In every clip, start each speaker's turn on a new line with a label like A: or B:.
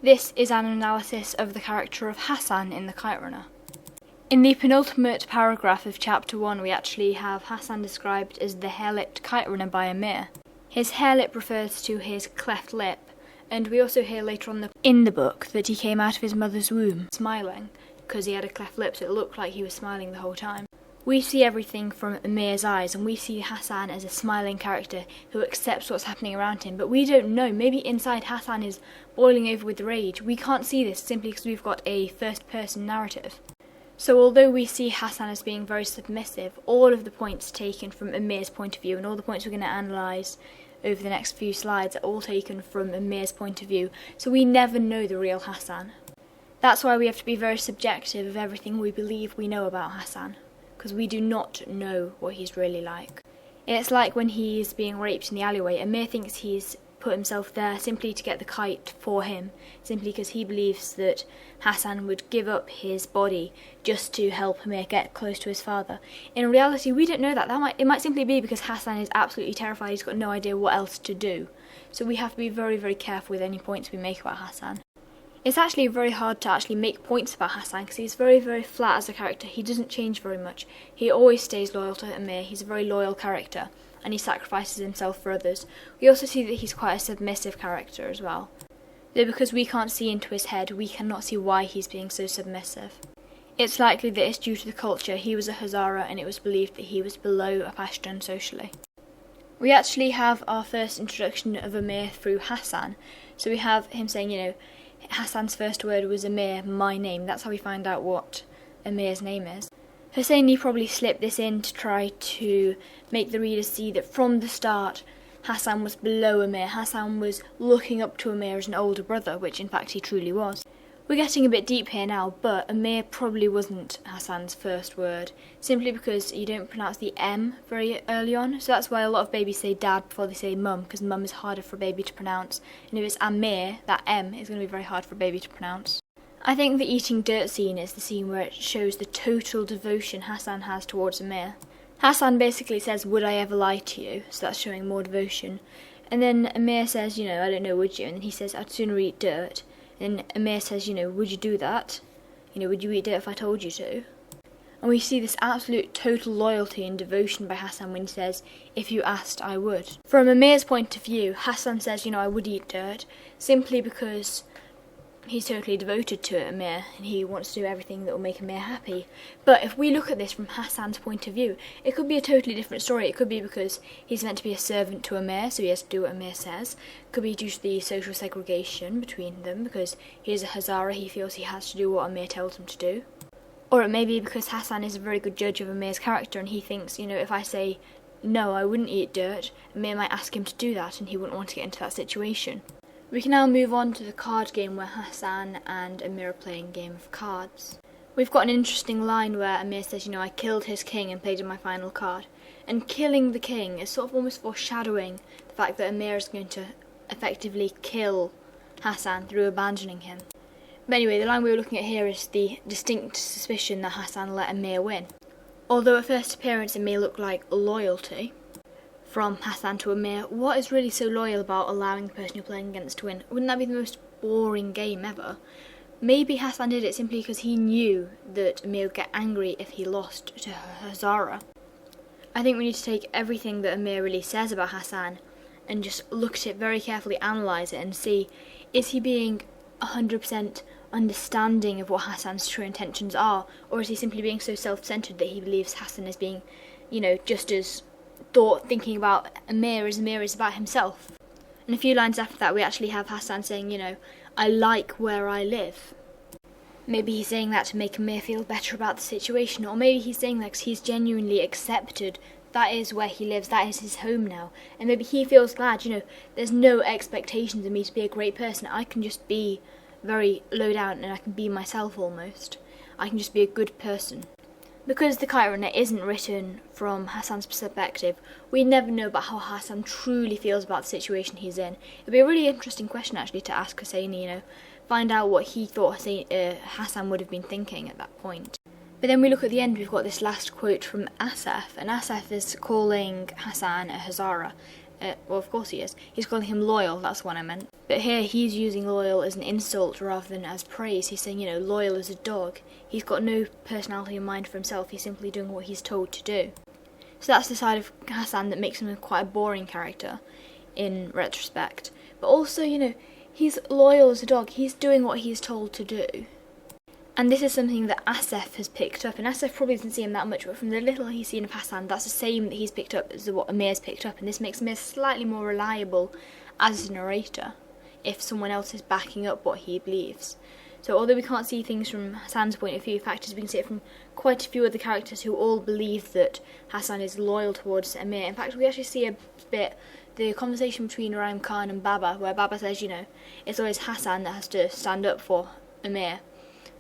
A: This is an analysis of the character of Hassan in the Kite Runner. In the penultimate paragraph of chapter 1, we actually have Hassan described as the hair-lipped kite runner by Amir. His hair lip refers to his cleft lip, and we also hear later on in the book that he came out of his mother's womb smiling, because he had a cleft lip, so it looked like he was smiling the whole time. We see everything from Amir's eyes, and we see Hassan as a smiling character who accepts what's happening around him, but we don't know. Maybe inside Hassan is boiling over with rage. We can't see this simply because we've got a first-person narrative. So although we see Hassan as being very submissive, all of the points taken from Amir's point of view, and all the points we're going to analyse over the next few slides are all taken from Amir's point of view, so we never know the real Hassan. That's why we have to be very subjective of everything we believe we know about Hassan, because we do not know what he's really like. It's like when he's being raped in the alleyway. Amir thinks he's put himself there simply to get the kite for him, simply because he believes that Hassan would give up his body just to help Amir get close to his father. In reality, we don't know that. It might simply be because Hassan is absolutely terrified. He's got no idea what else to do. So we have to be very, very careful with any points we make about Hassan. It's actually very hard to actually make points about Hassan because he's very, very flat as a character. He doesn't change very much. He always stays loyal to Amir. He's a very loyal character, and he sacrifices himself for others. We also see that he's quite a submissive character as well. Though because we can't see into his head, we cannot see why he's being so submissive. It's likely that it's due to the culture. He was a Hazara, and it was believed that he was below a Pashtun socially. We actually have our first introduction of Amir through Hassan. So we have him saying, Hassan's first word was Amir, my name. That's how we find out what Amir's name is. Hosseini probably slipped this in to try to make the reader see that from the start Hassan was below Amir. Hassan was looking up to Amir as an older brother, which in fact he truly was. We're getting a bit deep here now, but Amir probably wasn't Hassan's first word, simply because you don't pronounce the M very early on, so that's why a lot of babies say dad before they say mum, because mum is harder for a baby to pronounce, and if it's Amir, that M is going to be very hard for a baby to pronounce. I think the eating dirt scene is the scene where it shows the total devotion Hassan has towards Amir. Hassan basically says, would I ever lie to you? So that's showing more devotion. And then Amir says, I don't know, would you? And then he says, I'd sooner eat dirt. And Amir says, would you do that? Would you eat dirt if I told you to? And we see this absolute total loyalty and devotion by Hassan when he says, if you asked, I would. From Amir's point of view, Hassan says, I would eat dirt, simply because he's totally devoted to it, Amir, and he wants to do everything that will make Amir happy. But if we look at this from Hassan's point of view, it could be a totally different story. It could be because he's meant to be a servant to Amir, so he has to do what Amir says. It could be due to the social segregation between them, because he is a Hazara, he feels he has to do what Amir tells him to do. Or it may be because Hassan is a very good judge of Amir's character, and he thinks, if I say, no, I wouldn't eat dirt, Amir might ask him to do that, and he wouldn't want to get into that situation. We can now move on to the card game where Hassan and Amir are playing a game of cards. We've got an interesting line where Amir says, I killed his king and played in my final card. And killing the king is sort of almost foreshadowing the fact that Amir is going to effectively kill Hassan through abandoning him. But anyway, the line we were looking at here is the distinct suspicion that Hassan let Amir win. Although at first appearance it may look like loyalty from Hassan to Amir, what is really so loyal about allowing the person you're playing against to win? Wouldn't that be the most boring game ever? Maybe Hassan did it simply because he knew that Amir would get angry if he lost to Hazara. I think we need to take everything that Amir really says about Hassan and just look at it very carefully, analyse it and see, is he being 100% understanding of what Hassan's true intentions are, or is he simply being so self-centred that he believes Hassan is being, just as thinking about Amir as Amir is about himself. And a few lines after that we actually have Hassan saying, I like where I live. Maybe he's saying that to make Amir feel better about the situation, or maybe he's saying that because he's genuinely accepted that is where he lives, that is his home now, and maybe he feels glad, there's no expectations of me to be a great person, I can just be very low down and I can be myself almost. I can just be a good person. Because the Kite Runner isn't written from Hassan's perspective, we never know about how Hassan truly feels about the situation he's in. It'd be a really interesting question actually to ask Hosseini, find out what he thought Hassan would have been thinking at that point. But then we look at the end, we've got this last quote from Asaf, and Asaf is calling Hassan a Hazara, Well, of course he is. He's calling him loyal, that's what I meant. But here he's using loyal as an insult rather than as praise. He's saying, loyal as a dog. He's got no personality in mind for himself. He's simply doing what he's told to do. So that's the side of Hassan that makes him quite a boring character in retrospect. But also, he's loyal as a dog. He's doing what he's told to do. And this is something that Asif has picked up, and Asif probably doesn't see him that much, but from the little he's seen of Hassan, that's the same that he's picked up as what Amir's picked up, and this makes Amir slightly more reliable as a narrator, if someone else is backing up what he believes. So although we can't see things from Hassan's point of view, in fact, we can see it from quite a few other characters who all believe that Hassan is loyal towards Amir. In fact, we actually see a bit the conversation between Rahim Khan and Baba, where Baba says, it's always Hassan that has to stand up for Amir.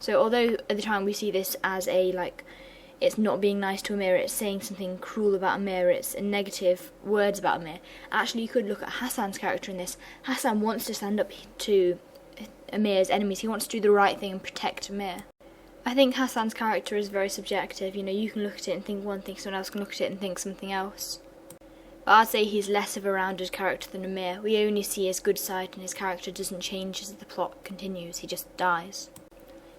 A: So although at the time we see this as it's not being nice to Amir, it's saying something cruel about Amir, it's negative words about Amir, actually you could look at Hassan's character in this. Hassan wants to stand up to Amir's enemies. He wants to do the right thing and protect Amir. I think Hassan's character is very subjective. You can look at it and think one thing, someone else can look at it and think something else. But I'd say he's less of a rounded character than Amir. We only see his good side, and his character doesn't change as the plot continues. He just dies.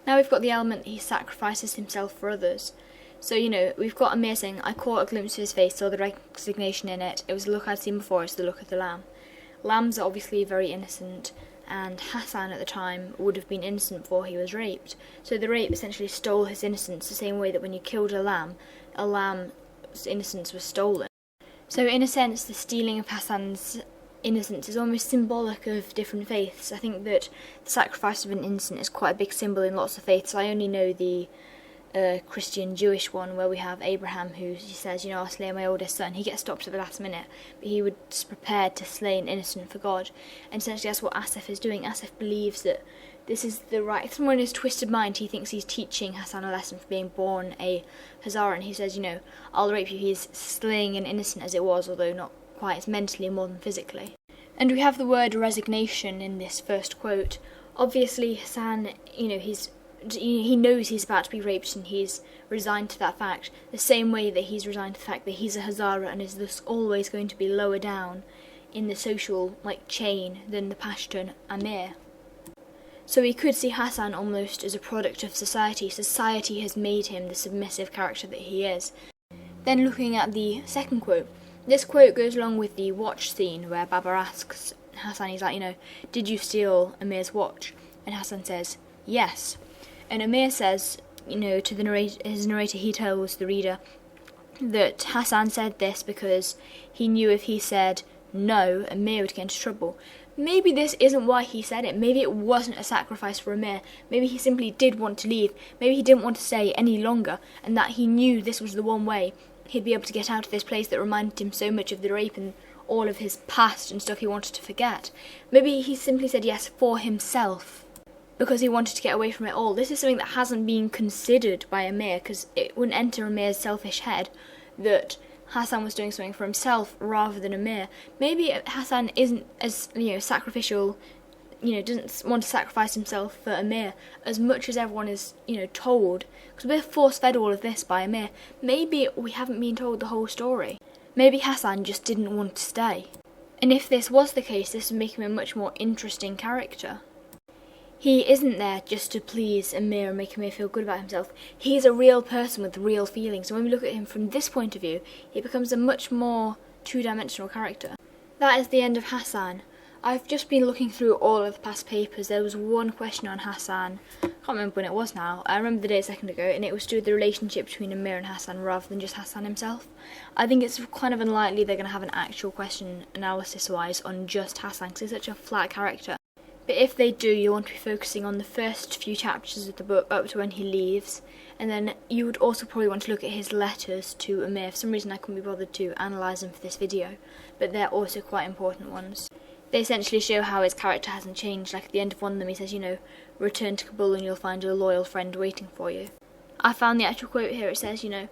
A: Now we've got the element that he sacrifices himself for others. So, we've got Amir saying, I caught a glimpse of his face, saw the resignation in it. It was the look I'd seen before, it's the look of the lamb. Lambs are obviously very innocent, and Hassan at the time would have been innocent before he was raped. So the rape essentially stole his innocence, the same way that when you killed a lamb's innocence was stolen. So in a sense, the stealing of Hassan's innocence is almost symbolic of different faiths. I think that the sacrifice of an innocent is quite a big symbol in lots of faiths. I only know the Christian Jewish one, where we have Abraham, who he says, I'll slay my oldest son. He gets stopped at the last minute, but he was prepared to slay an innocent for God. And essentially that's what Asif is doing. Asif believes that this is the right. Someone in his twisted mind, he thinks he's teaching Hassan a lesson for being born a Hazara, and he says, I'll rape you. He's slaying an innocent as it was, although not quite as mentally more than physically. And we have the word resignation in this first quote. Obviously Hassan, he knows he's about to be raped, and he's resigned to that fact, the same way that he's resigned to the fact that he's a Hazara and is thus always going to be lower down in the social chain than the Pashtun Amir. So we could see Hassan almost as a product of society. Society has made him the submissive character that he is. Then looking at the second quote, this quote goes along with the watch scene where Baba asks Hassan, he's like, did you steal Amir's watch? And Hassan says, yes. And Amir says, to his narrator, he tells the reader that Hassan said this because he knew if he said no, Amir would get into trouble. Maybe this isn't why he said it. Maybe it wasn't a sacrifice for Amir. Maybe he simply did want to leave. Maybe he didn't want to stay any longer, and that he knew this was the one way he'd be able to get out of this place that reminded him so much of the rape and all of his past and stuff he wanted to forget. Maybe he simply said yes for himself, because he wanted to get away from it all. This is something that hasn't been considered by Amir, because it wouldn't enter Amir's selfish head that Hassan was doing something for himself rather than Amir. Maybe Hassan isn't as, sacrificial, doesn't want to sacrifice himself for Amir as much as everyone is, told, because we're force-fed all of this by Amir. Maybe we haven't been told the whole story. Maybe Hassan just didn't want to stay. And if this was the case, this would make him a much more interesting character. He isn't there just to please Amir and make Amir feel good about himself. He's a real person with real feelings. And when we look at him from this point of view, he becomes a much more two-dimensional character. That is the end of Hassan. I've just been looking through all of the past papers. There was one question on Hassan. I can't remember when it was now. I remember the day a second ago, and it was to do with the relationship between Amir and Hassan rather than just Hassan himself. I think it's kind of unlikely they're going to have an actual question analysis-wise on just Hassan, because he's such a flat character. But if they do, you want to be focusing on the first few chapters of the book up to when he leaves, and then you would also probably want to look at his letters to Amir. For some reason I couldn't be bothered to analyse them for this video, but they're also quite important ones. They essentially show how his character hasn't changed. Like at the end of one of them he says, return to Kabul and you'll find a loyal friend waiting for you. I found the actual quote here. It says, and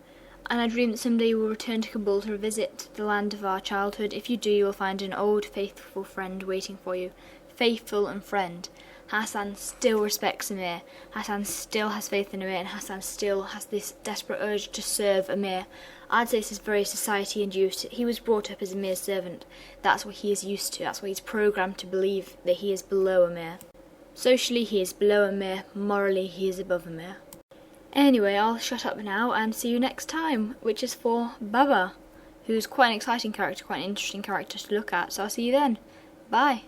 A: I dream that someday you will return to Kabul to revisit the land of our childhood. If you do, you will find an old faithful friend waiting for you. Faithful and friend. Hassan still respects Amir. Hassan still has faith in Amir, and Hassan still has this desperate urge to serve Amir. I'd say this is very society induced. He was brought up as a mere servant. That's what he is used to. That's what he's programmed to believe, that he is below a mere. Socially, he is below a mere. Morally, he is above a mere. Anyway, I'll shut up now and see you next time, which is for Baba, who's quite an exciting character, quite an interesting character to look at. So I'll see you then. Bye.